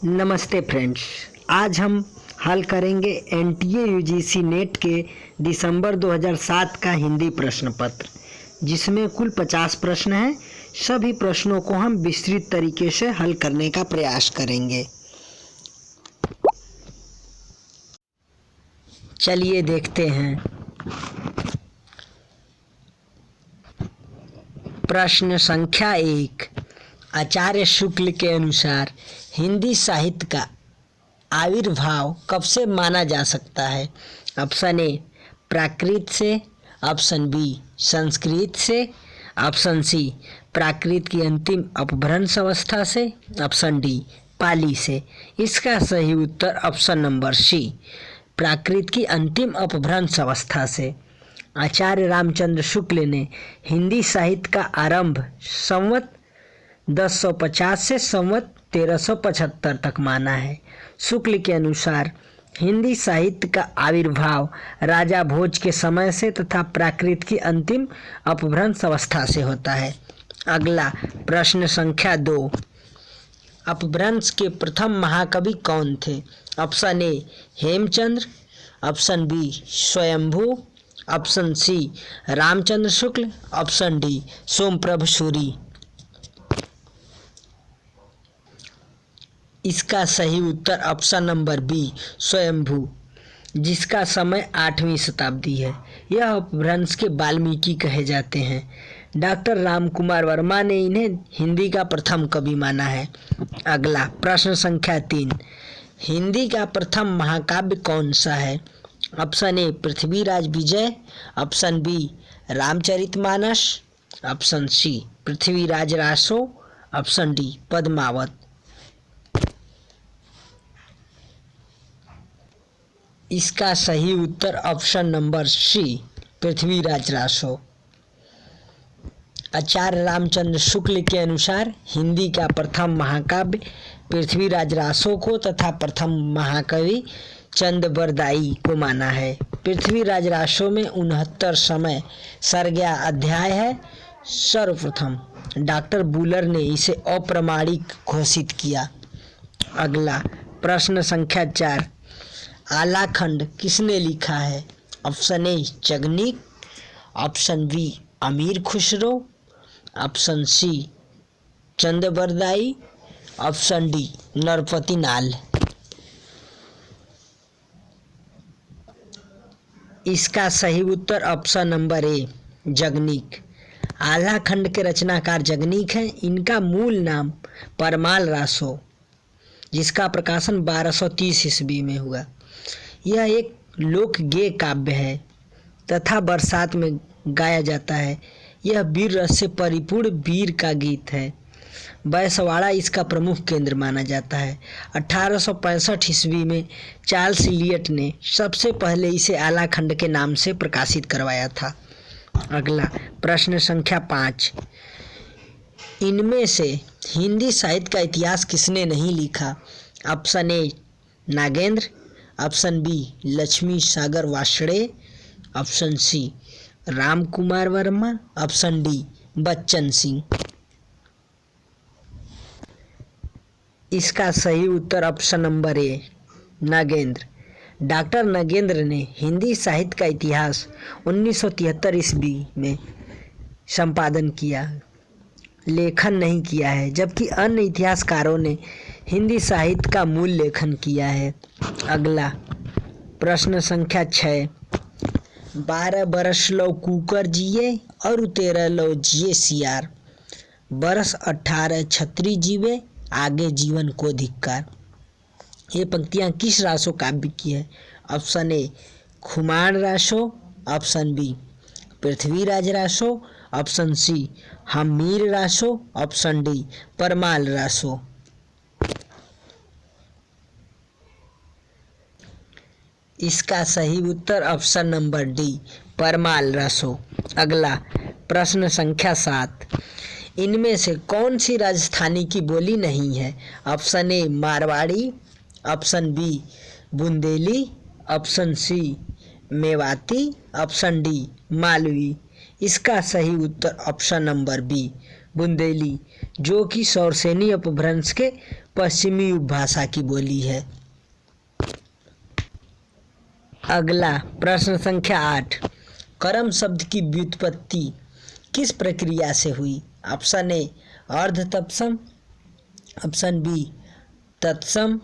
नमस्ते फ्रेंड्स। आज हम हल करेंगे एनटीए यूजीसी नेट के दिसंबर 2007 का हिंदी प्रश्न पत्र, जिसमें कुल 50 प्रश्न हैं। सभी प्रश्नों को हम विस्तृत तरीके से हल करने का प्रयास करेंगे। चलिए देखते हैं। प्रश्न संख्या 1। आचार्य शुक्ल के अनुसार हिंदी साहित्य का आविर्भाव कब से माना जा सकता है? ऑप्शन ए प्राकृत से, ऑप्शन बी संस्कृत से, ऑप्शन सी प्राकृत की अंतिम अपभ्रंश अवस्था से, ऑप्शन डी पाली से। इसका सही उत्तर ऑप्शन नंबर सी प्राकृत की अंतिम अपभ्रंश अवस्था से। आचार्य रामचंद्र शुक्ल ने हिंदी साहित्य का आरंभ संवत 1050 से संवत 1375 तक माना है। शुक्ल के अनुसार हिंदी साहित्य का आविर्भाव राजा भोज के समय से तथा प्राकृत की अंतिम अपभ्रंश अवस्था से होता है। अगला प्रश्न संख्या 2। अपभ्रंश के प्रथम महाकवि कौन थे? Option A Hemchandra, option B Swayambhu, option C Ramchandra Shukla, option D Somprabh Suri. इसका सही उत्तर ऑप्शन नंबर बी स्वयंभू, जिसका समय 8वीं शताब्दी है। यह अपभ्रंश के वाल्मीकि कहे जाते हैं। डॉक्टर रामकुमार वर्मा ने इन्हें हिंदी का प्रथम कवि माना है। अगला प्रश्न संख्या 3। हिंदी का प्रथम महाकाव्य कौन सा है? Option A Prithviraj Vijay, option B Ramcharitmanas, option C Prithviraj Raso, option D Padmavat. इसका सही उत्तर option number C Prithviraj Raso. आचार्य रामचंद्र शुक्ल के अनुसार हिंदी का प्रथम महाकाव्य पृथ्वीराज रासो को तथा प्रथम महाकवि चंद-बरदाई को माना है। पृथ्वीराज रासो में 69 समय सर्ग्या अध्याय है। सर्वप्रथम डॉक्टर बुलर ने इसे अप्रामाणिक घोषित किया। अगला प्रश्न संख्या 4। आलाखंड किसने लिखा है? Option A Jagnik, option B Amir Khusro, option C Chand Bardai, option D Narpati Nalh. इसका सही उत्तर ऑप्शन नंबर ए जगनीक। आलाखंड के रचनाकार जगनीक हैं। इनका मूल नाम परमाल रासो, जिसका प्रकाशन 1230 ईस्वी में हुआ। यह एक लोक गेय काव्य है तथा बरसात में गाया जाता है। यह वीर रस से परिपूर्ण वीर का गीत है। बैसवाड़ा इसका प्रमुख केंद्र माना जाता है। 1865 ईस्वी में चार्ल्स इलियट ने सबसे पहले इसे आलाखंड के नाम से प्रकाशित करवाया था। अगला प्रश्न संख्या 5। इनमें से हिंदी साहित्य का इतिहास किसने नहीं लिखा? Option A Nagendra, option B Lakshmi Sagar Varshney, option C Ramkumar Verma, option D Bachchan Singh. इसका सही उत्तर option number A Nagendra. Doctor Nagendra ने हिंदी साहित्य का इतिहास 1973 ईस्वी में संपादन किया, लेखन नहीं किया है, जबकि अन्य इतिहासकारों ने हिंदी साहित्य का मूल लेखन किया है। अगला प्रश्न संख्या 6। 12 बरस लो कुकर जिए और 13 लो जिए सियार, बरस 18 छत्री जीवे आगे जीवन को धिक्कार। ये पंक्तियाँ किस रासो काव्य की है? Option A Khuman Raso, option B Prithviraj Raso, option C Hammir Raso, option D Parmal Raso. इसका सही उत्तर option number D Parmal Raso. अगला प्रश्न संख्या 7। इनमें से कौन सी राजस्थानी की बोली नहीं है? Option A Marwari, option B Bundeli, option C Mewati, option D Malvi. इसका सही उत्तर ऑप्शन नंबर बी बुंदेली, जो कि सौरसेनी अपभ्रंश के पश्चिमी उपभाषा की बोली है। अगला प्रश्न संख्या 8, कर्म शब्द की व्युत्पत्ति किस प्रक्रिया से हुई? ऑप्शन ए अर्ध तत्सम, ऑप्शन बी तत्सम,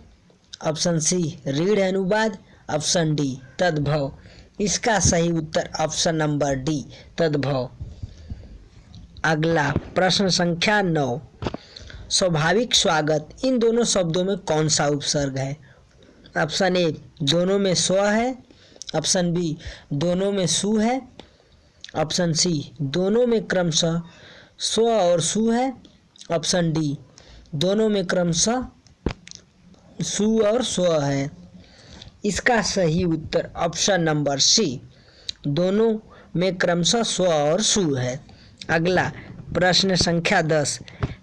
ऑप्शन सी रीढ़ अनुवाद, ऑप्शन डी तद्भव। इसका सही उत्तर ऑप्शन नंबर डी तद्भव। अगला प्रश्न संख्या 9, स्वाभाविक स्वागत इन दोनों शब्दों में कौन सा उपसर्ग है? ऑप्शन ए दोनों में स्व है, ऑप्शन बी दोनों में सु है, ऑप्शन सी दोनों में क्रमशः स्व और सु है, ऑप्शन डी दोनों में क्रमशः सु और स्व है। इसका सही उत्तर ऑप्शन नंबर सी दोनों में क्रमशः स्व और सु है। अगला प्रश्न संख्या 10,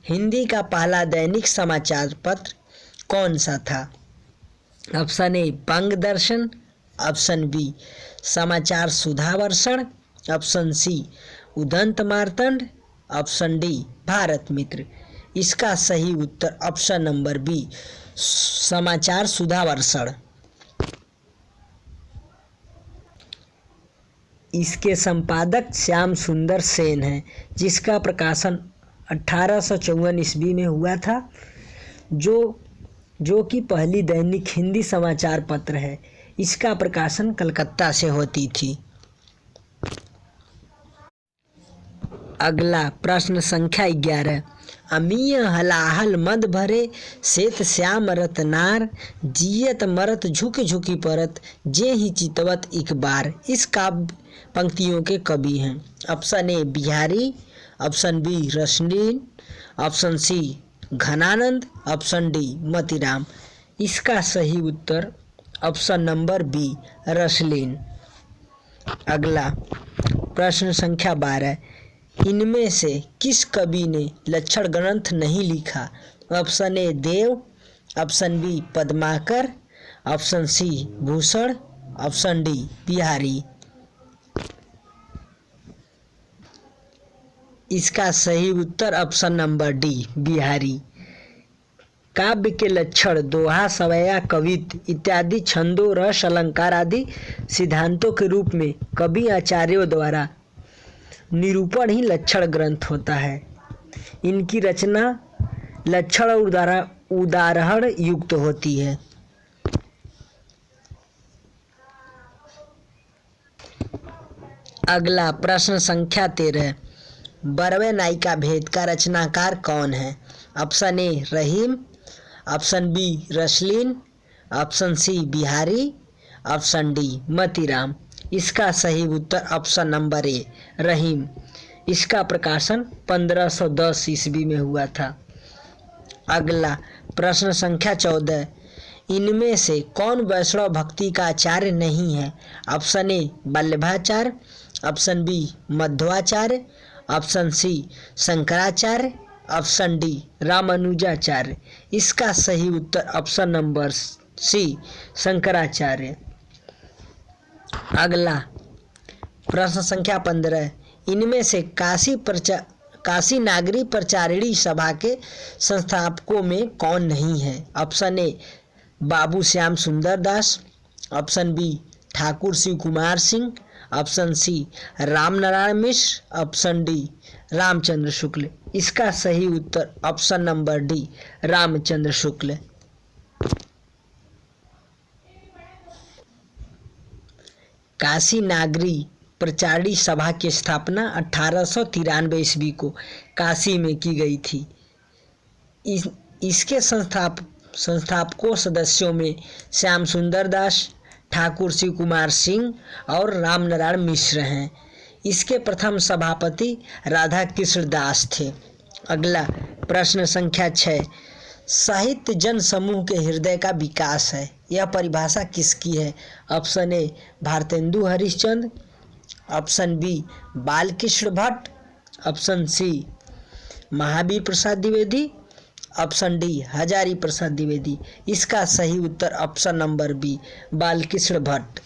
हिंदी का पहला दैनिक समाचार पत्र कौन सा था? Option A Bang Darshan, option B Samachar Sudhavarshan, option C Udant Martand, option D Bharat Mitra. इसका सही उत्तर ऑप्शन नंबर बी समाचार सुधावर्षण। इसके संपादक श्याम सुंदर सेन हैं, जिसका प्रकाशन 1854 ईस्वी में हुआ था, जो कि पहली दैनिक हिंदी समाचार पत्र है। इसका प्रकाशन कलकत्ता से होती थी। अगला प्रश्न संख्या 11, अमीय हलाहल मद भरे सेत श्याम रतनार जियत मरत झुक झुकी परत जे ही चितवत एक बार। इस काव्य पंक्तियों के कवि हैं। Option A Bihari, option B Raslin, option C Ghananand, option D Matiram. इसका सही उत्तर ऑप्शन नंबर बी रसलीन। अगला प्रश्न संख्या 12, इनमें से किस कवि ने लक्षण ग्रंथ नहीं लिखा? Option A Dev, option B Padmakar, option C Bhushan, option D Bihari. इसका सही उत्तर ऑप्शन नंबर डी बिहारी। काव्य के लक्षण दोहा, सवैया, कवित्व इत्यादि छंदों, रस, अलंकार आदि सिद्धांतों के रूप में कवि आचार्यों द्वारा निरूपण ही लक्षण ग्रंथ होता है। इनकी रचना लक्षण और उदाहरण युक्त होती है। अगला प्रश्न संख्या 13, बरवे नाई का भेद का रचनाकार कौन है? Option A Rahim, option B Raslin, option C Bihari, option D Matiram. इसका सही उत्तर ऑप्शन नंबर ए रहीम। इसका प्रकाशन 1510 ईस्वी में हुआ था। अगला प्रश्न संख्या 14, इनमें से कौन वैष्णव भक्ति का आचार्य नहीं है? Option A Vallabhacharya, option B Madhvacharya, option C Shankaracharya, option D Ramanujacharya. इसका सही उत्तर ऑप्शन नंबर सी शंकराचार्य। अगला प्रश्न संख्या 15, इनमें से काशी नागरी प्रचारिणी सभा के संस्थापकों में कौन नहीं है? ऑप्शन ए Babu Shyam Sundar Das, option B Thakur Shiv Kumar Singh, option C Ramnarayan Mishra, option D Ramchandra Shukla. इसका सही उत्तर option number D Ramchandra Shukla. Kashi Nagari Pracharini Sabha की स्थापना 1893 ईस्वी को काशी में की गई थी। इसके संस्थापकों सदस्यों में श्याम सुंदर दास, ठाकुर शिव कुमार सिंह और रामनारायण मिश्र हैं। इसके प्रथम सभापति राधा कृष्ण दास थे। अगला प्रश्न संख्या 6, साहित्य जन समूह के हृदय का विकास है, यह परिभाषा किसकी है? Option A Bharatendu Harishchandra, option B Balkrishna Bhatt, option C Mahavir Prasad Dwivedi, option D Hazari Prasad Dwivedi. इसका सही उत्तर option number B Balkrishna Bhatt.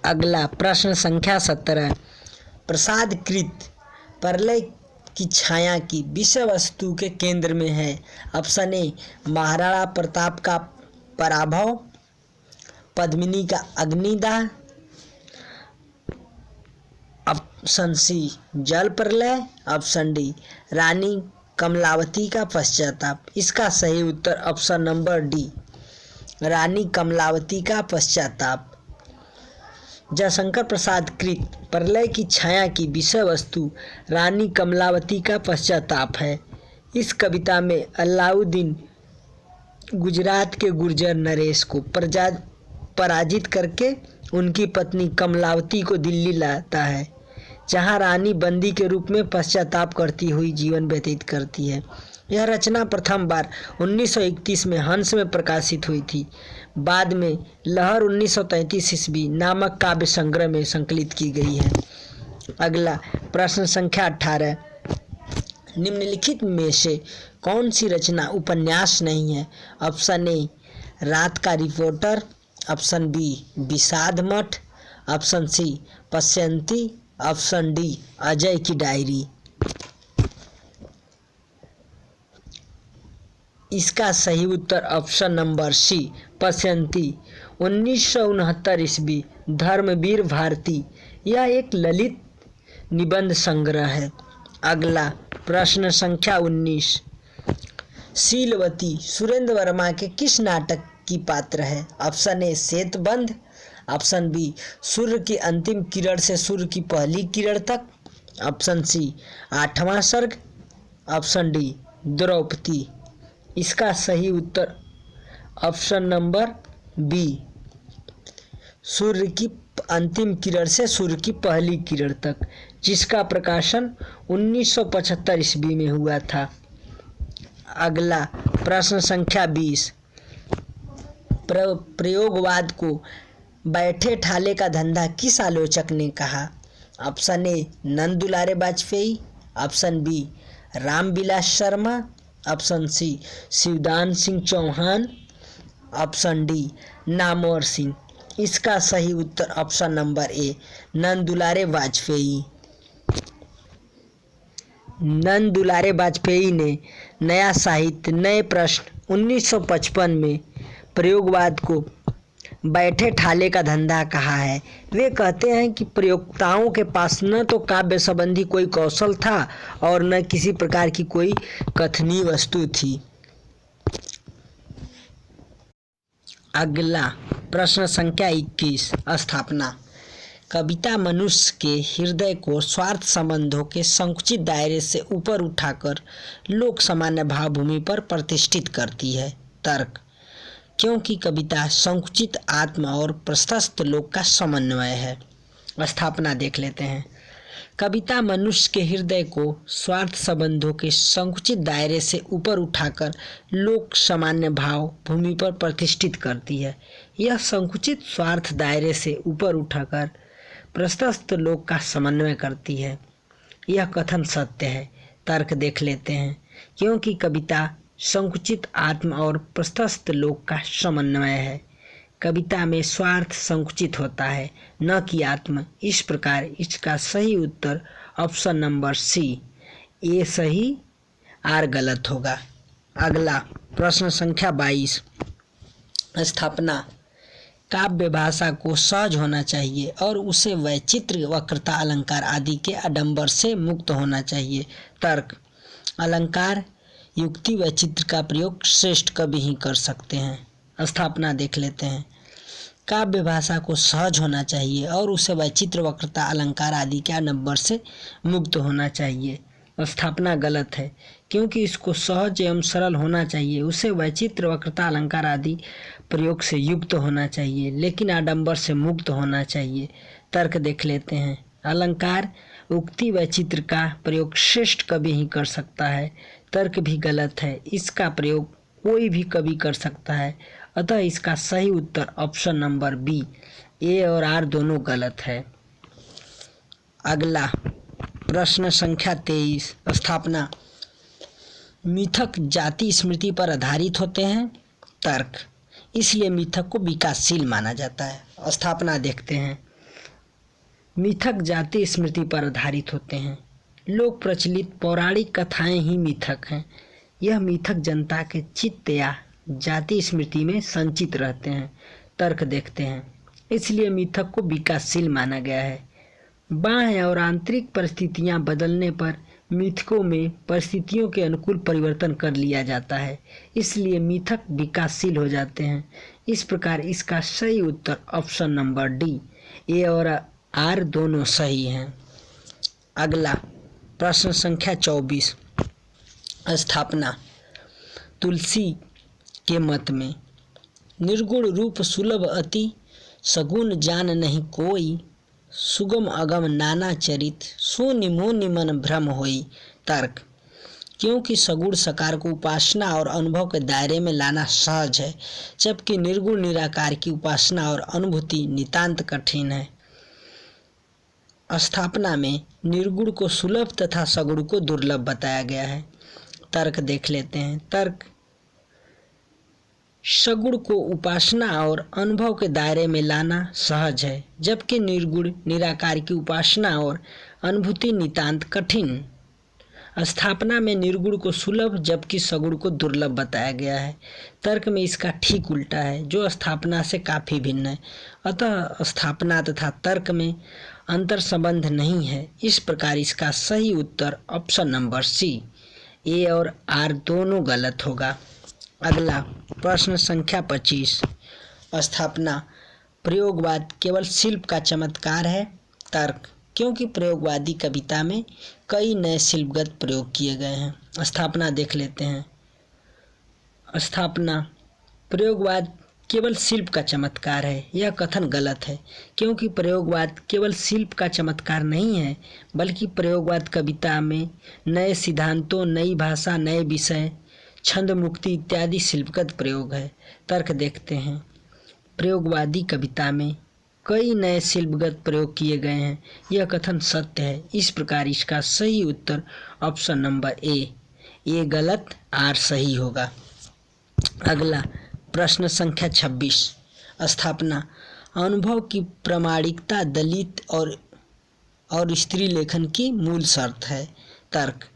अगला प्रश्न संख्या 17, प्रसादकृत प्रलय की छाया की विषय वस्तु के केंद्र में है। ऑप्शन ए महाराणा प्रताप का पराभव, पद्मिनी का अग्निदाह, ऑप्शन सी जल प्रलय, ऑप्शन डी रानी कमलावती का पश्चाताप। इसका सही उत्तर ऑप्शन नंबर डी रानी कमलावती का पश्चाताप। जयशंकर प्रसाद कृत प्रलय की छाया की विषय वस्तु रानी कमलावती का पश्चाताप है। इस कविता में अलाउद्दीन गुजरात के गुर्जर नरेश को पराजित करके उनकी पत्नी कमलावती को दिल्ली लाता है, जहां रानी बंदी के रूप में पश्चाताप करती हुई जीवन व्यतीत करती है। यह रचना प्रथम बार 1931 में हंस में प्रकाशित हुई थी। बाद में लहर 1933 ईस्वी नामक काव्य संग्रह में संकलित की गई है। अगला प्रश्न संख्या 18, निम्नलिखित में से कौन सी रचना उपन्यास नहीं है? ऑप्शन ए रात का reporter, option B Vishad Math, option C Pashyanti, option D Ajay की डायरी। इसका सही उत्तर ऑप्शन नंबर सी पश्यंती। 1969 ईस्वी धर्मवीर भारती यह एक ललित निबंध संग्रह है। अगला प्रश्न संख्या 19, शीलवती सुरेंद्र वर्मा के किस नाटक की पात्र है? ऑप्शन ए सेतबंध, ऑप्शन बी सूर्य की अंतिम किरण से सूर्य की पहली किरण तक, ऑप्शन सी आठवां सर्ग, ऑप्शन डी द्रौपदी। इसका सही उत्तर ऑप्शन नंबर बी सूर्य की अंतिम किरण से सूर्य की पहली किरण तक, जिसका प्रकाशन 1975 ईस्वी में हुआ था। अगला प्रश्न संख्या 20, प्रयोगवाद को बैठे ठाले का धंधा किस आलोचक ने कहा? Option A Nand Dulare Vajpayee, option B Ramvilas Sharma, option C Shivdan Singh Chauhan, option D Namvar Singh. इसका सही उत्तर ऑप्शन नंबर ए नंद दुलारे वाजपेयी। नंद दुलारे वाजपेयी ने नया साहित्य नए प्रश्न 1955 में प्रयोगवाद को बैठे ठाले का धंधा कहा है। वे कहते हैं कि प्रयोक्ताओं के पास न तो काव्य संबंधी कोई कौशल था और न किसी प्रकार की कोई कथनीय वस्तु थी। अगला प्रश्न संख्या 21, स्थापना। कविता मनुष्य के हृदय को स्वार्थ संबंधों के संकुचित दायरे से ऊपर उठाकर लोक सामान्य भावभूमि पर प्रतिष्ठित करती है। तर्क, क्योंकि कविता संकुचित आत्मा और प्रशस्त लोक का समन्वय है। स्थापना देख लेते हैं। कविता मनुष्य के हृदय को स्वार्थ संबंधों के संकुचित दायरे से ऊपर उठाकर लोक सामान्य भाव भूमि पर प्रतिष्ठित करती है। यह संकुचित स्वार्थ दायरे से ऊपर उठाकर प्रशस्त लोक का समन्वय करती है। यह कथन सत्य है। तर्क देख लेते हैं। क्योंकि कविता संकुचित आत्म और प्रशस्त लोक का समन्वय है। कविता में स्वार्थ संकुचित होता है, न कि आत्म। इस प्रकार इसका सही उत्तर ऑप्शन नंबर सी ए सही, आर गलत होगा। अगला प्रश्न संख्या 22, स्थापना। काव्य भाषा को सहज होना चाहिए और उसे वैचित्र्य, वक्रता, अलंकार आदि के आडंबर से मुक्त होना चाहिए। तर्क, अलंकार, युक्ति, वैचित्र्य का प्रयोग श्रेष्ठ कवि ही कर सकते हैं। स्थापना देख लेते हैं। काव्य भाषा को सहज होना चाहिए और उसे वैचित्र्य, वक्रता, अलंकार आदि के आडंबर से मुक्त होना चाहिए। स्थापना गलत है, क्योंकि इसको सहज एवं सरल होना चाहिए। उसे वैचित्र्य, वक्रता, अलंकार आदि प्रयोग से युक्त होना चाहिए, लेकिन आडंबर से मुक्त होना चाहिए। तर्क देख लेते हैं। अलंकार, उक्ति, वैचित्र्य का प्रयोग श्रेष्ठ कवि ही कर सकता है। तर्क भी गलत है। इसका प्रयोग कोई भी कवि कर सकता है। अतः इसका सही उत्तर ऑप्शन नंबर बी, ए और आर दोनों गलत है। अगला प्रश्न संख्या 23, स्थापना। मिथक जाति स्मृति पर आधारित होते हैं। तर्क, इसलिए मिथक को विकासशील माना जाता है। स्थापना देखते हैं। मिथक जाति स्मृति पर आधारित होते हैं। लोक प्रचलित पौराणिक कथाएं ही मिथक हैं। यह मिथक जनता के चित्त या जाति स्मृति में संचित रहते हैं। तर्क देखते हैं। इसलिए मिथक को विकासशील माना गया है। बाह्य और आंतरिक परिस्थितियां बदलने पर मिथकों में परिस्थितियों के अनुकूल परिवर्तन कर लिया जाता है, इसलिए मिथक विकासशील हो जाते हैं। इस प्रकार इसका सही उत्तर ऑप्शन नंबर डी, ए और आर दोनों सही हैं। अगला प्रश्न संख्या 24, स्थापना। तुलसी के मत में निर्गुण रूप सुलभ अति, सगुण जान नहीं कोई, सुगम अगम नाना चरित, सोनि मोनि मन भ्रम होई। तर्क। क्योंकि सगुण सकार को उपासना और अनुभव के दायरे में लाना सहज है, जबकि निर्गुण निराकार की उपासना और अनुभूति नितांत कठिन है। स्थापना में निर्गुण को सुलभ तथा सगुण को दुर्लभ बताया गया है। तर्क देख लेते हैं। तर्क। सगुण को उपासना और अनुभव के दायरे में लाना सहज है, जबकि निर्गुण निराकार की उपासना और अनुभूति नितांत कठिन। स्थापना में निर्गुण को सुलभ जबकि सगुण को दुर्लभ बताया गया है। तर्क में इसका ठीक उल्टा है, जो स्थापना से काफी भिन्न है। अतः स्थापना तथा तर्क में अंतर संबंध नहीं है। इस प्रकार इसका सही उत्तर ऑप्शन नंबर सी, ए और आर दोनों गलत होगा। अगला प्रश्न संख्या 25, स्थापना। प्रयोगवाद केवल शिल्प का चमत्कार है। तर्क। क्योंकि प्रयोगवादी कविता में कई नए शिल्पगत प्रयोग किए गए हैं। स्थापना देख लेते हैं। स्थापना। प्रयोगवाद केवल शिल्प का चमत्कार है, यह कथन गलत है, क्योंकि प्रयोगवाद केवल शिल्प का चमत्कार नहीं है, बल्कि प्रयोगवाद कविता में नए सिद्धांतों, नई भाषा, नए विषय, छंद मुक्ति इत्यादि शिल्पगत प्रयोग है। तर्क देखते हैं। प्रयोगवादी कविता में कई नए शिल्पगत प्रयोग किए गए हैं, यह कथन सत्य है। इस प्रकार इसका सही उत्तर ऑप्शन नंबर ए गलत, आर सही होगा। अगला प्रश्न संख्या 26, स्थापना। अनुभव की प्रामाणिकता दलित और स्त्री लेखन की मूल शर्त है। तर्क।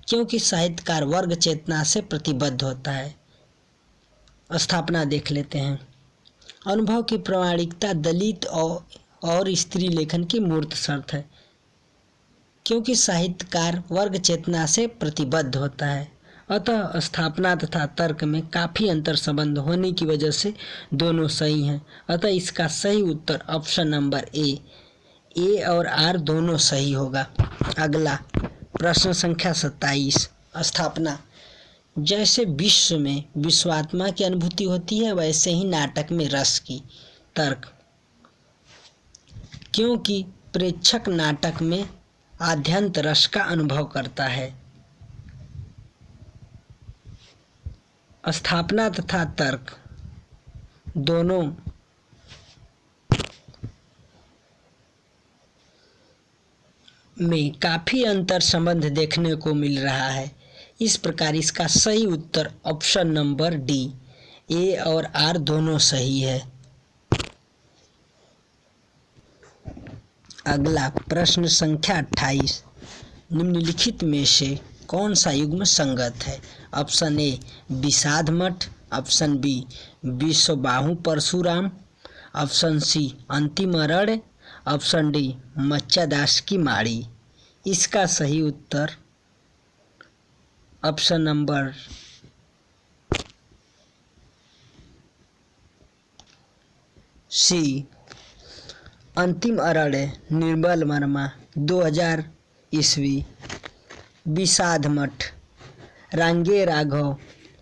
क्योंकि साहित्यकार वर्ग चेतना से प्रतिबद्ध होता है। स्थापना देख लेते हैं। अनुभव की प्रामाणिकता दलित और स्त्री लेखन की मूर्त शर्त है, क्योंकि साहित्यकार वर्ग चेतना से प्रतिबद्ध होता है। अतः स्थापना तथा तर्क में काफी अंतर संबंध होने की वजह से दोनों सही हैं। अतः इसका सही उत्तर ऑप्शन नंबर ए और आर दोनों सही होगा। अगला प्रश्न संख्या 27, स्थापना। जैसे विश्व में विश्वात्मा की अनुभूति होती है, वैसे ही नाटक में रस की। तर्क। क्योंकि प्रेक्षक नाटक में आद्यंत रस का अनुभव करता है। स्थापना तथा तर्क दोनों में काफी अंतर संबंध देखने को मिल रहा है। इस प्रकार इसका सही उत्तर ऑप्शन नंबर डी, ए और आर दोनों सही है। अगला प्रश्न संख्या 28, निम्नलिखित में से कौन सा युग्म संगत है। Option A Vishad Math, option B Vishwabahu Parshuram, option C Antim Aranya, option D मच्चादास की माड़ी। इसका सही उत्तर ऑप्शन नंबर सी अंतिम अरण्य, निर्मल वर्मा 2000 ईस्वी, विषाद मठ रांगे राघव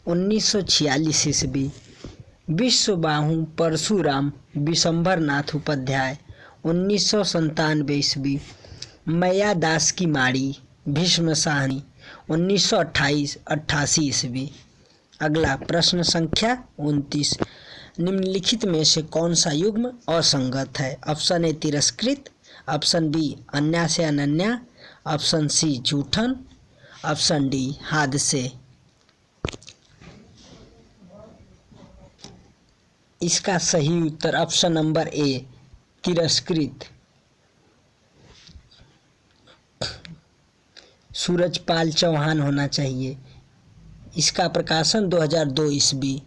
1946 ईस्वी, विश्वबाहु परशुराम विशंबर नाथ उपाध्याय 1997 ईस्वी, मैया दास की माड़ी भीष्म साहनी 1988 ईस्वी। अगला प्रश्न संख्या 29, निम्नलिखित में से कौन सा युग्म असंगत है। ऑप्शन ए तिरस्कृत, ऑप्शन बी अन्या से Ananya, option C Joothan, option D Hadse. इसका सही उत्तर ऑप्शन नंबर ए तिरस्कृत। सूरजपाल चौहान होना चाहिए। इसका प्रकाशन 2002 ईस्वी।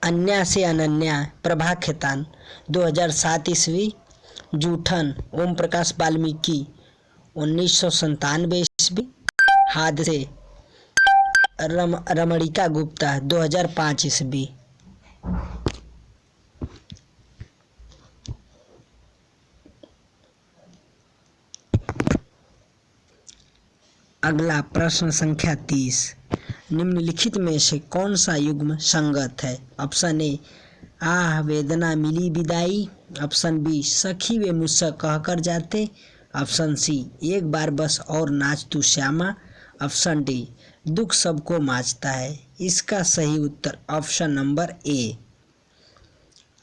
अन्या से अनन्या प्रभा खेतान 2007 ईस्वी। जूठन ओम प्रकाश वाल्मीकि 1997 ईस्वी। हादसे रमणिका गुप्ता 2005 ईस्वी। अगला प्रश्न संख्या 30। निम्नलिखित में से कौन सा युग्म संगत है? ऑप्शन ए आह वेदना मिली विदाई। ऑप्शन बी सखी वे मुझसे कहकर जाते। ऑप्शन सी एक बार बस और नाच तू श्यामा। ऑप्शन डी दुख सबको मांझता है। इसका सही उत्तर ऑप्शन नंबर ए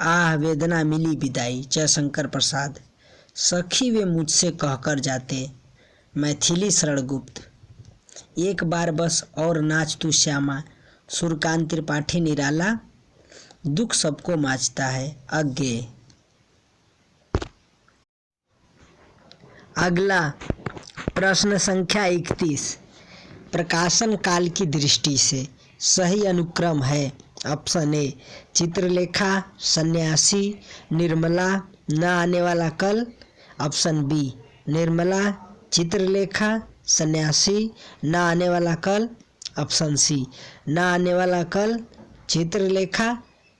आह वेदना मिली विदाई जयशंकर प्रसाद। सखी वे मुझसे कहकर जाते मैथिली शरण गुप्त। एक बार बस और नाच तू श्यामा सूर्यकांत त्रिपाठी निराला। दुख सबको मांझता है अज्ञे। अगला प्रश्न संख्या 31। प्रकाशन काल की दृष्टि से सही अनुक्रम है। ऑप्शन ए चित्रलेखा, सन्यासी, निर्मला, न आने वाला कल। ऑप्शन बी निर्मला, चित्रलेखा, सन्यासी, न आने वाला कल। ऑप्शन सी न आने वाला कल, चित्रलेखा,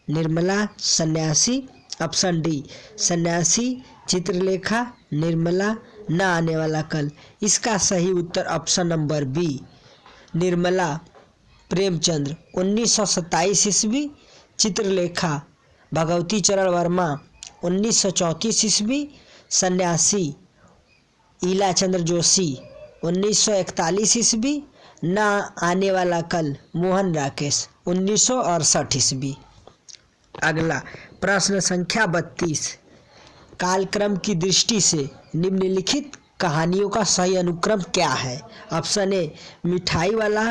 निर्मला, सन्यासी। ऑप्शन डी सन्यासी, चित्रलेखा, निर्मला, न आने वाला कल। इसका सही उत्तर option number B Nirmala Premchand 1927 ईस्वी। चित्रलेखा भगवती चरण वर्मा 1934 ईस्वी। सन्यासी ईला चंद्र जोशी 1941 ईस्वी। न आने वाला कल मोहन राकेश 1968 ईस्वी। अगला प्रश्न संख्या 32। कालक्रम की दृष्टि से निम्नलिखित कहानियों का सही अनुक्रम क्या है? ऑप्शन ए मिठाई वाला,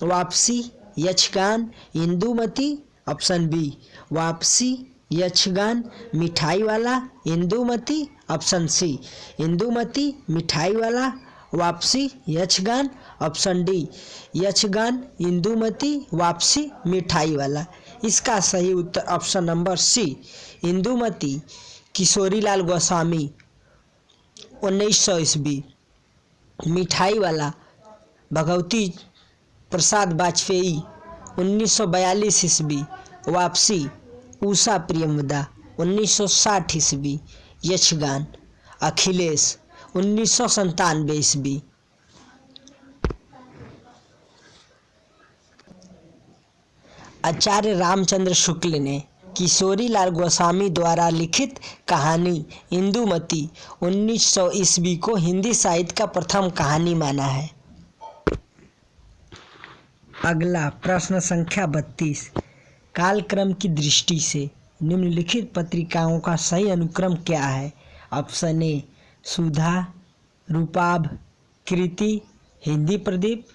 वापसी, यक्षगान, इंदुमती। ऑप्शन बी वापसी, यक्षगान, मिठाई वाला, Indumati. Option C Indumati, Mithai Wala, Vapasi, Yakshagan. Option D Yakshagan, Indumati, Vapasi, Mithai Wala. इसका सही उत्तर option number C Indumati Kishorilal Goswami 1900 ईस्वी। मिठाई वाला भगवती प्रसाद वाजपेयी 1942 ईस्वी। वापसी उषा प्रियमदा 1960 ईस्वी। यक्षगान अखिलेश 1997 ईस्वी। आचार्य रामचंद्र शुक्ल ने किशोरीलाल गोस्वामी द्वारा लिखित कहानी इंदुमती 1900 ईस्वी को हिंदी साहित्य का प्रथम कहानी माना है। अगला प्रश्न संख्या 32। कालक्रम की दृष्टि से निम्नलिखित पत्रिकाओं का सही अनुक्रम क्या है? Option A Sudha, Rupabh, Kriti, Hindi Pradeep.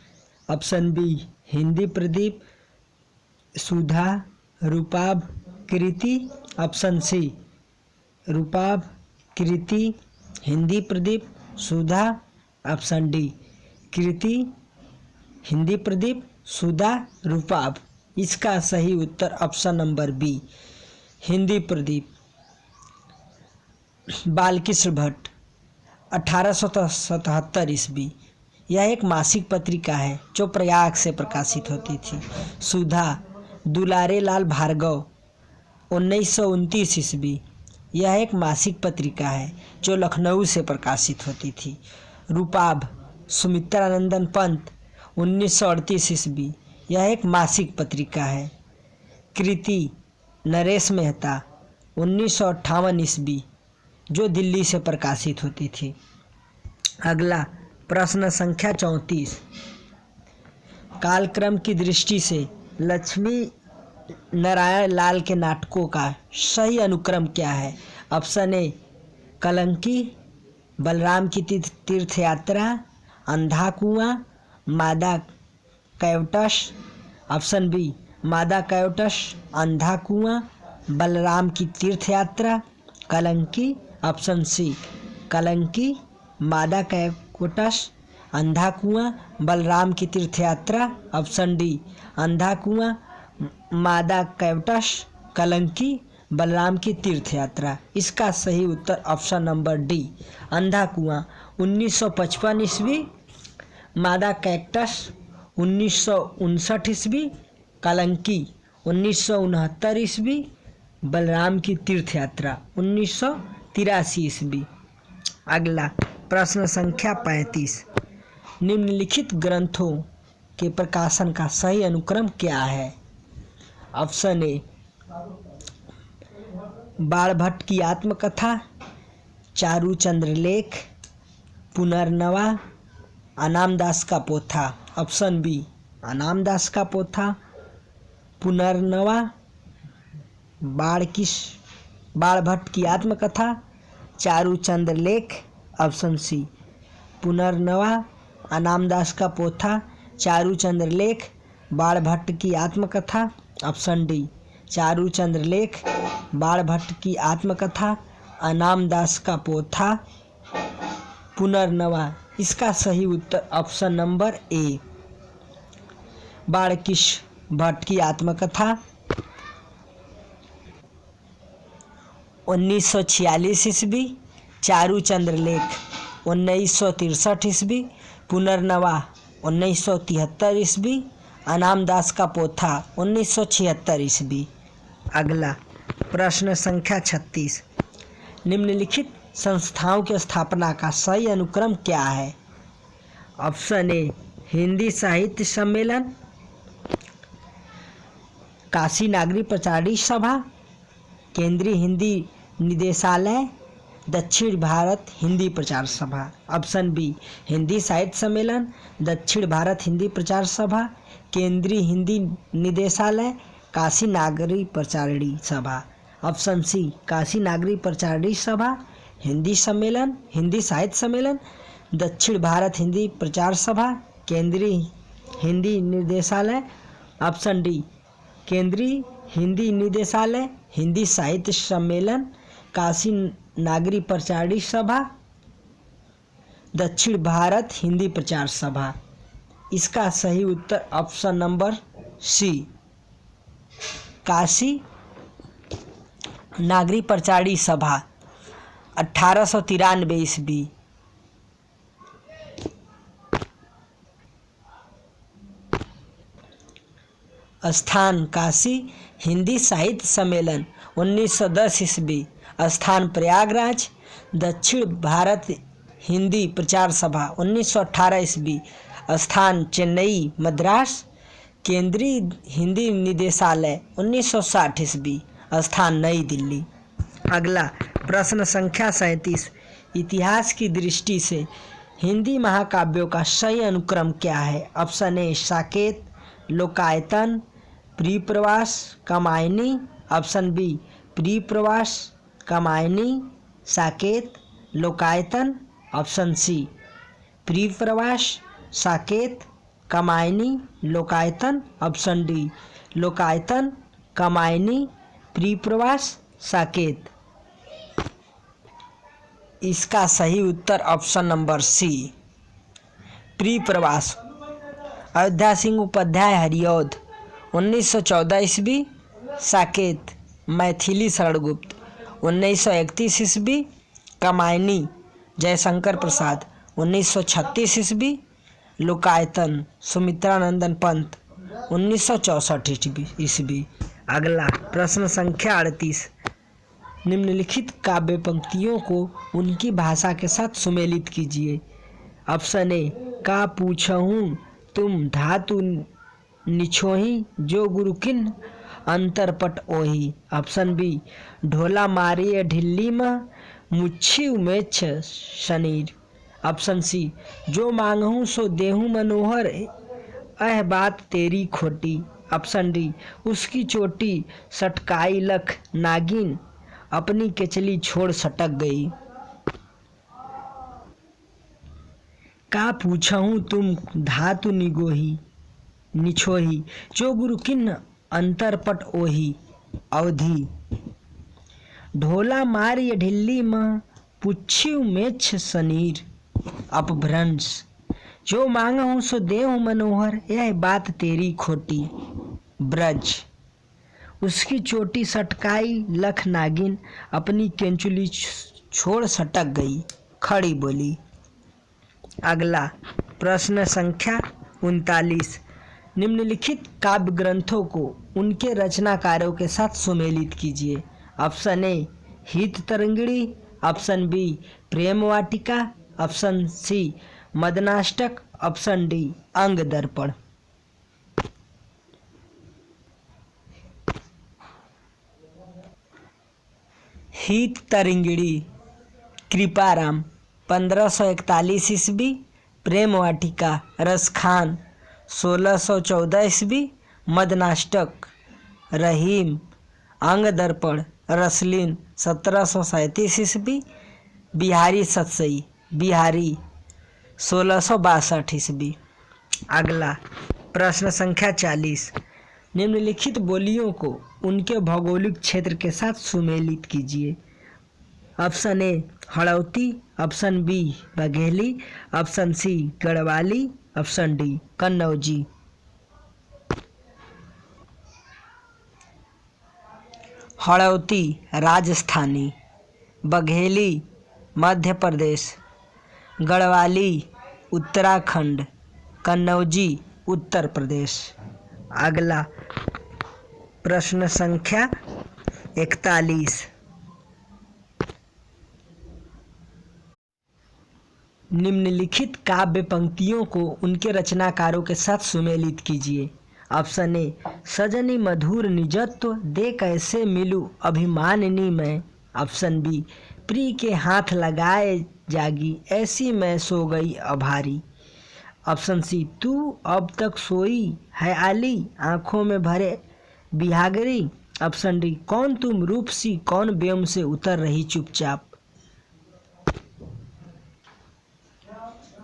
Option B Hindi Pradeep, Sudha, Rupabh, Kriti. Option C Rupabh, Kriti, Hindi Pradeep, Sudha. Option D Kriti, Hindi Pradeep, Sudha, Rupabh. इसका सही उत्तर option number B Hindi Pradeep. Balkrishna Bhatt 1877 ईस्वी। यह एक मासिक पत्रिका है जो प्रयाग से प्रकाशित होती थी। सुधा दुलारे लाल भार्गव 1929 ईस्वी। यह एक मासिक पत्रिका है जो लखनऊ से प्रकाशित होती थी। रूपाभ सुमित्रानंदन पंत 1938 ईस्वी। यह एक मासिक पत्रिका है। कृति नरेश मेहता 1958 ईस्वी जो दिल्ली से प्रकाशित होती थी। अगला प्रश्न संख्या 34। कालक्रम की दृष्टि से लक्ष्मी नारायण लाल के नाटकों का सही अनुक्रम क्या है? ऑप्शन ए कलंकी, बलराम की तीर्थ यात्रा, अंधा कुआं, मादा कैवटस। ऑप्शन बी मादा कैवटस, अंधा कुआं, बलराम की तीर्थ यात्रा, कलंकी। ऑप्शन सी कलंकी, मादा कैक्टस, अंधा कुआं, बलराम की तीर्थ यात्रा। ऑप्शन डी अंधा कुआं, मादा कैक्टस, कलंकी, बलराम की तीर्थ यात्रा। इसका सही उत्तर ऑप्शन नंबर डी अंधा कुआं 1955 ईस्वी, मादा कैक्टस 1959 ईस्वी, कलंकी 1969 ईस्वी, बलराम की तीर्थ यात्रा 1983 ईस्वी। अगला प्रश्न संख्या 35, निम्नलिखित ग्रंथों के प्रकाशन का सही अनुक्रम क्या है? ऑप्शन ए बाणभट्ट की आत्मकथा, चारू चंद्रलेख, पुनर्नवा, अनामदास का पोथा। ऑप्शन बी अनामदास का पोथा, पुनर्नवा, बाणभट्ट की आत्मकथा, चारू चंद्रलेख। ऑप्शन सी पुनर्नवा, अनामदास का पोथा, चारू चंद्रलेख, बाणभट्ट की आत्मकथा। ऑप्शन डी चारू चंद्रलेख, बाणभट्ट की आत्मकथा, अनामदास का पोथा, पुनर्नवा। इसका सही उत्तर ऑप्शन नंबर ए बाणभट्ट की आत्मकथा 1946 ईस्वी, चारू चंद्रलेख 1963 ईस्वी, पुनर्नवा 1973 ईस्वी, अनामदास का पोथा 1976 ईस्वी। अगला प्रश्न संख्या 36, निम्नलिखित संस्थाओं की स्थापना का सही अनुक्रम क्या है? ऑप्शन ए हिंदी साहित्य सम्मेलन, काशी नागरी प्रचारी सभा, केंद्रीय हिंदी निदेशालय, दक्षिण भारत हिंदी प्रचार सभा। ऑप्शन बी हिंदी साहित्य सम्मेलन, दक्षिण भारत हिंदी प्रचार सभा, केंद्रीय हिंदी निदेशालय, काशी नागरी प्रचारी सभा। ऑप्शन सी काशी नागरी प्रचारी सभा, हिंदी सम्मेलन, हिंदी साहित्य सम्मेलन, दक्षिण भारत हिंदी प्रचार सभा, केंद्रीय हिंदी निदेशालय। ऑप्शन डी केंद्रीय हिंदी निदेशालय, हिंदी साहित्य सम्मेलन, काशी नागरी प्रचारी सभा, दक्षिण भारत हिंदी प्रचार सभा। इसका सही उत्तर ऑप्शन नंबर सी काशी नागरी प्रचारी सभा 1893 ईस्वी। स्थान काशी, हिंदी साहित्य सम्मेलन 1910 ईस्वी, स्थान प्रयागराज, दक्षिण भारत हिंदी प्रचार सभा 1918 ईस्वी, स्थान चेन्नई मद्रास, केंद्रीय हिंदी निदेशालय 1960 ईस्वी, स्थान नई दिल्ली। अगला प्रश्न संख्या 37, इतिहास की दृष्टि से हिंदी महाकाव्यों का सही अनुक्रम क्या है? Option A Saket, Lokayatan, Priyapravas, Kamayani. Option B Priyapravas, Kamayani, Saket, Lokayatan. Option C Priyapravas, Saket, Kamayani, Lokayatan. Option D Lokayatan, Kamayani, Priyapravas, Saket. इसका सही उत्तर option number C Priyapravas. Ayodhya Singh Upadhyay Hariaudh 1914 ईस्वी, साकेत मैथिली शरणगुप्त 1931 ईस्वी, कामायनी जयशंकर प्रसाद 1936 ईस्वी, लोकायतन सुमित्रा नंदन पंत 1964 ईस्वी। अगला प्रश्न संख्या 38, निम्नलिखित काव्य पंक्तियों को उनकी भाषा के साथ सुमेलित कीजिए। ऑप्शन ए का पूछहूँ तुम धातु निछोही, जो गुरु किन अंतरपट ओही। ऑप्शन बी ढोला मारिए ढिल्ली में, मुच्छी उमेछ शनीर। ऑप्शन सी जो मांगहूँ सो देहूँ मनोहर, अह बात तेरी खोटी। ऑप्शन डी उसकी चोटी सटकाई लख नागिन, अपनी केचली छोड़ सटक गई। का पूछहूँ तुम धातु निछोही, जो गुरु किन अंतरपट ओही। अवधि ढोला मारिय ढिल्ली में, पुच्छ्यु मेच्छ सनीर अपभ्रंश। जो मांगा हूँ सो देहूँ मनोहर, यह बात तेरी खोटी। ब्रज। उसकी चोटी सटकाई लख नागिन, अपनी केंचुली छोड़ सटक गई, खड़ी बोली। अगला प्रश्न संख्या 39। निम्नलिखित काव्य ग्रंथों को उनके रचनाकारों के साथ सुमेलित कीजिए। ऑप्शन ए हित तरंगिणी, ऑप्शन बी प्रेम वाटिका, ऑप्शन सी मदनाष्टक, ऑप्शन डी अंग दर्पण। हित तरंगिणी कृपाराम 1541 ईस्वी, प्रेम वाटिका रसखान 1614 ईस्वी, मदनाष्टक रहीम, अंग दर्पण रसलीन 1737 ईस्वी, बिहारी सतसई बिहारी 1662 ईस्वी। अगला प्रश्न संख्या 40। निम्नलिखित बोलियों को उनके भौगोलिक क्षेत्र के साथ सुमेलित कीजिए। Option A Hadauti, option B Bagheli, option C Garhwali, option D Kannauji. Hadauti Rajasthani, Bagheli Madhya Pradesh, Garhwali Uttarakhand, Kannauji Uttar Pradesh. अगला प्रश्न संख्या 41। निम्नलिखित काव्य पंक्तियों को उनके रचनाकारों के साथ सुमेलित कीजिए। ऑप्शन ए सजनी मधुर निजत्व, दे कैसे मिलूं अभिमानिनी मैं, ऑप्शन बी प्रिय के हाथ लगाए जागी, ऐसी मैं सो गई अभारी, ऑप्शन सी तू अब तक सोई है आली, आंखों में भरे बिहागरी, ऑप्शन डी कौन तुम रूप सी कौन व्योम से उतर रही चुपचाप।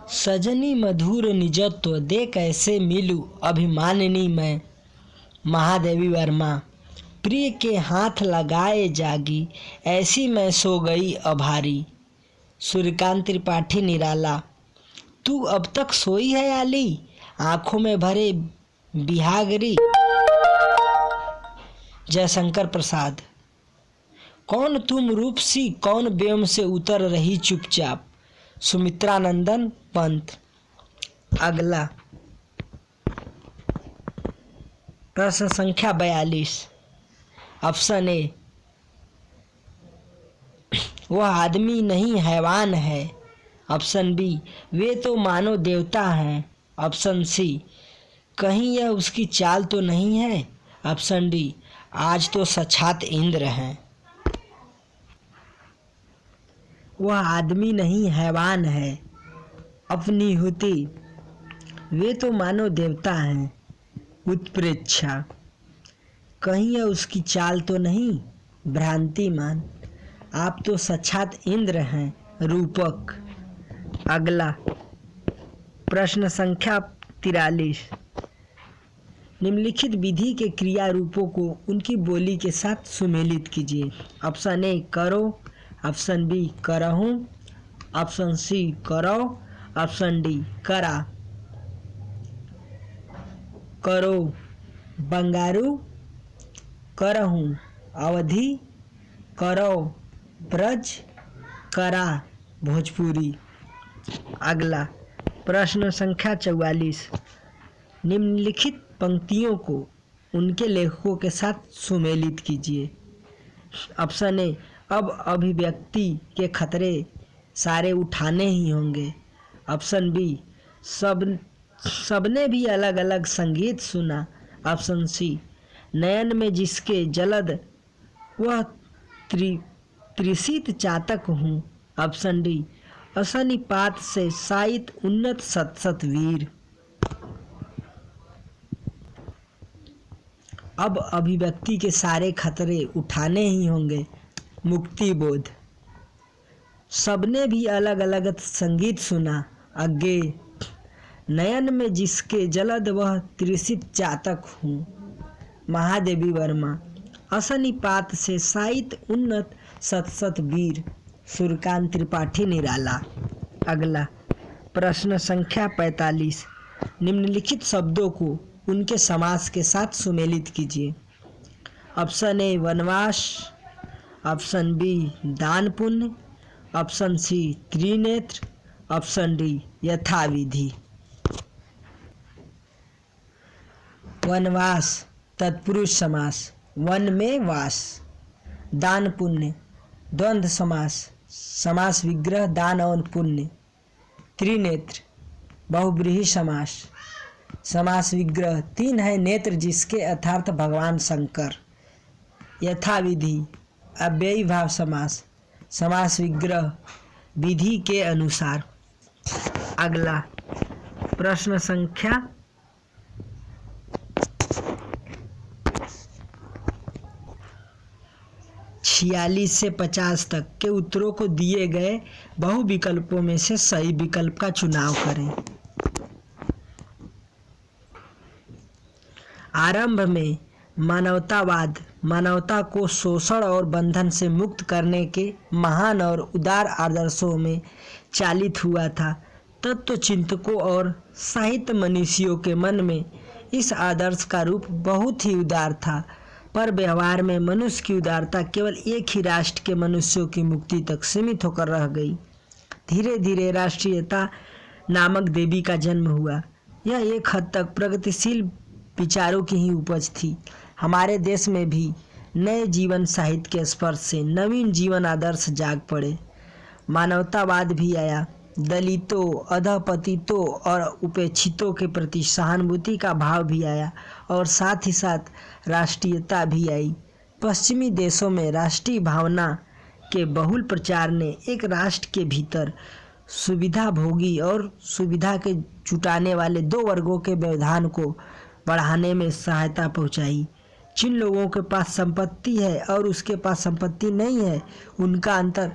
सजनी मधुर निजत्व, दे कैसे मिलूं अभिमानिनी मैं, महादेवी वर्मा। प्रिय के हाथ लगाए जागी, ऐसी मैं सो गई अभारी, सूर्यकांत त्रिपाठी निराला। तू अब तक सोई है आली, आंखों में भरे बिहागरी, जयशंकर प्रसाद। कौन तुम रूपसी कौन व्योम से उतर रही चुपचाप, सुमित्रानंदन पंत। अगला प्रश्न संख्या 42। ऑप्शन ए वह आदमी नहीं हैवान है, ऑप्शन बी वे तो मानो देवता हैं, ऑप्शन सी कहीं यह उसकी चाल तो नहीं है, ऑप्शन डी आज तो साक्षात इंद्र हैं। वह आदमी नहीं हैवान है, अपनी हुति वे तो मानो देवता हैं, उत्प्रेक्षा कहीं यह उसकी चाल तो नहीं, भ्रांतिमान आप तो साक्षात इंद्र हैं, रूपक। अगला प्रश्न संख्या 43। निम्नलिखित विधि के क्रिया रूपों को उनकी बोली के साथ सुमेलित कीजिए। ऑप्शन ए करो, ऑप्शन बी करहूँ, ऑप्शन सी करो, ऑप्शन डी करा। करो बंगारू, करहूँ अवधी, करो ब्रज, करा भोजपुरी। अगला प्रश्न संख्या 44। निम्नलिखित पंक्तियों को उनके लेखकों के साथ सुमेलित कीजिए। ऑप्शन ए अब अभिव्यक्ति के खतरे सारे उठाने ही होंगे, ऑप्शन बी सबने भी अलग अलग संगीत सुना, ऑप्शन सी नयन में जिसके जलद वह त्रिसित चातक हूँ, ऑप्शन डी असनिपात से साहित उन्नत सतसत वीर। अब अभिव्यक्ति के सारे खतरे उठाने ही होंगे, मुक्ति बोध। सबने भी अलग अलग संगीत सुना, अज्ञे नयन में जिसके जलद वह त्रिसित चातक हूँ, महादेवी वर्मा। असनिपात से साहित उन्नत सतसत वीर, सूर्यकांत त्रिपाठी निराला। अगला प्रश्न संख्या 45। निम्नलिखित शब्दों को उनके समास के साथ सुमेलित कीजिए। ऑप्शन ए वनवास, ऑप्शन बी दान पुण्य, ऑप्शन सी त्रिनेत्र, ऑप्शन डी यथाविधि। वनवास तत्पुरुष समास, वन में वास। दान पुण्य द्वंद्व समास, समास विग्रह दान और पुण्य। त्रिनेत्र बहुब्रीहि समास, समास विग्रह तीन है नेत्र जिसके अर्थात भगवान शंकर। यथाविधि अव्ययी भाव समास, समास विग्रह विधि के अनुसार। अगला प्रश्न संख्या 46 से 50 तक के उत्तरों को दिए गए बहु विकल्पों में से सही विकल्प का चुनाव करें। आरंभ में मानवतावाद मानवता को शोषण और बंधन से मुक्त करने के महान और उदार आदर्शों में चालित हुआ था। तत्व चिंतकों और साहित्य मनीषियों के मन में इस आदर्श का रूप बहुत ही उदार था, पर व्यवहार में मनुष्य की उदारता केवल एक ही राष्ट्र के मनुष्यों की मुक्ति तक सीमित होकर रह गई। धीरे धीरे राष्ट्रीयता नामक देवी का जन्म हुआ। यह एक हद तक प्रगतिशील विचारों की ही उपज थी। हमारे देश में भी नए जीवन साहित्य के स्पर्श से नवीन जीवन आदर्श जाग पड़े। मानवतावाद भी आया। दलितों, अधपतितों और उपेक्षितों के प्रति सहानुभूति का भाव भी आया और साथ ही साथ राष्ट्रीयता भी आई। पश्चिमी देशों में राष्ट्रीय भावना के बहुल प्रचार ने एक राष्ट्र के भीतर सुविधा भोगी और सुविधा के जुटाने वाले दो वर्गों के व्यवधान को बढ़ाने में सहायता पहुंचाई। जिन लोगों के पास संपत्ति है और उसके पास संपत्ति नहीं है, उनका अंतर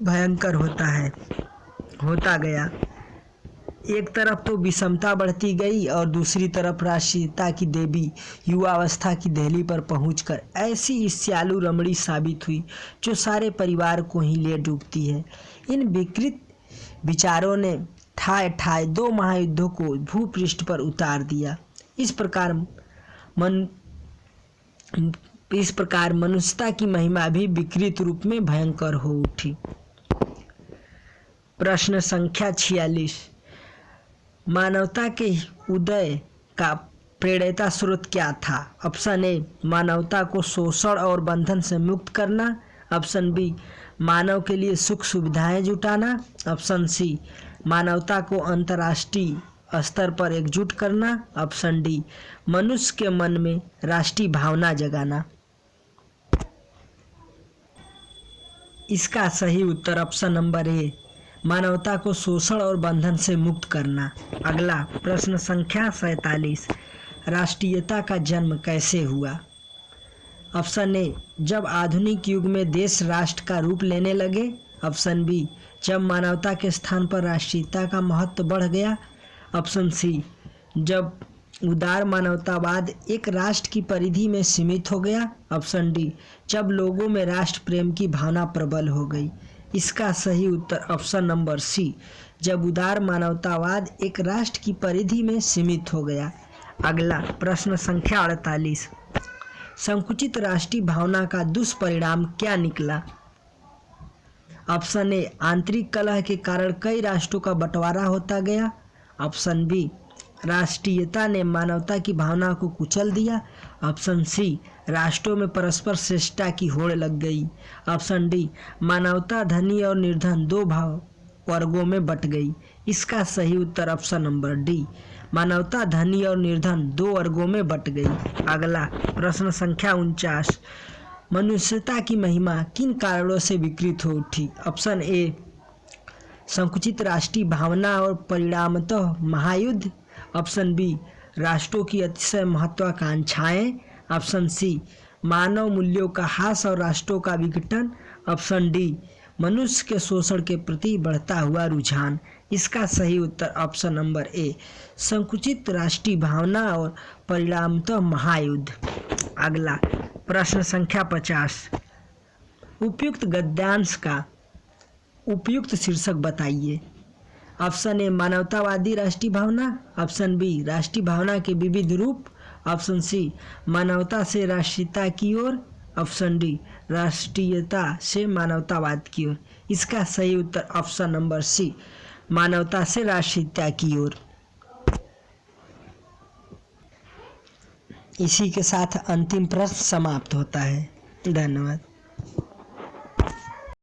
भयंकर होता गया। एक तरफ तो विषमता बढ़ती गई और दूसरी तरफ राष्ट्रीयता की देवी युवावस्था की दहली पर पहुंचकर ऐसी ईर्ष्यालु रमणी साबित हुई जो सारे परिवार को ही ले डूबती है। इन विकृत विचारों ने ठाए ठाए दो महायुद्धों को भूपृष्ठ पर उतार दिया। इस प्रकार मनुष्यता की महिमा भी विकृत रूप में भयंकर हो उठी। प्रश्न संख्या 46। मानवता के उदय का प्रेरणा स्रोत क्या था? ऑप्शन ए मानवता को शोषण और बंधन से मुक्त करना, ऑप्शन बी मानव के लिए सुख सुविधाएं जुटाना, ऑप्शन सी मानवता को अंतर्राष्ट्रीय स्तर पर एकजुट करना, ऑप्शन डी मनुष्य के मन में राष्ट्रीय भावना जगाना। इसका सही उत्तर ऑप्शन नंबर ए मानवता को शोषण और बंधन से मुक्त करना। अगला प्रश्न संख्या 47। राष्ट्रीयता का जन्म कैसे हुआ? ऑप्शन ए जब आधुनिक युग में देश राष्ट्र का रूप लेने लगे, ऑप्शन बी जब मानवता के स्थान पर राष्ट्रीयता का महत्व बढ़ गया, ऑप्शन सी जब उदार मानवतावाद एक राष्ट्र की परिधि में सीमित हो गया, ऑप्शन डी जब लोगों में राष्ट्र प्रेम की भावना प्रबल हो गई। इसका सही उत्तर ऑप्शन नंबर सी जब उदार मानवतावाद एक राष्ट्र की परिधि में सीमित हो गया। अगला प्रश्न संख्या 48। संकुचित राष्ट्रीय भावना का दुष्परिणाम क्या निकला? ऑप्शन ए आंतरिक कलह के कारण कई राष्ट्रों का बंटवारा होता गया, ऑप्शन बी राष्ट्रीयता ने मानवता की भावना को कुचल दिया, ऑप्शन सी राष्ट्रों में परस्पर श्रेष्ठता की होड़ लग गई, ऑप्शन डी मानवता धनी और निर्धन दो भाव वर्गों में बट गई। इसका सही उत्तर ऑप्शन नंबर डी मानवता धनी और निर्धन दो वर्गों में बट गई। अगला प्रश्न संख्या 49। मनुष्यता की महिमा किन कारणों से विकृत हो उठी? ऑप्शन ए संकुचित राष्ट्रीय भावना और परिणामतः महायुद्ध, ऑप्शन बी राष्ट्रों की अतिशय महत्वाकांक्षाएं, ऑप्शन सी मानव मूल्यों का ह्रास और राष्ट्रों का विघटन, ऑप्शन डी मनुष्य के शोषण के प्रति बढ़ता हुआ रुझान। इसका सही उत्तर ऑप्शन नंबर ए संकुचित राष्ट्रीय भावना और परिणामतः महायुद्ध। अगला प्रश्न संख्या 50। उपयुक्त गद्यांश का उपयुक्त शीर्षक बताइए। ऑप्शन ए मानवतावादी राष्ट्रीय भावना, ऑप्शन बी राष्ट्रीय भावना के विविध रूप, ऑप्शन सी मानवता से राष्ट्रीयता की ओर, ऑप्शन डी राष्ट्रीयता से मानवतावाद की ओर। इसका सही उत्तर ऑप्शन नंबर सी मानवता से राष्ट्रीयता की ओर। इसी के साथ अंतिम प्रश्न समाप्त होता है। धन्यवाद।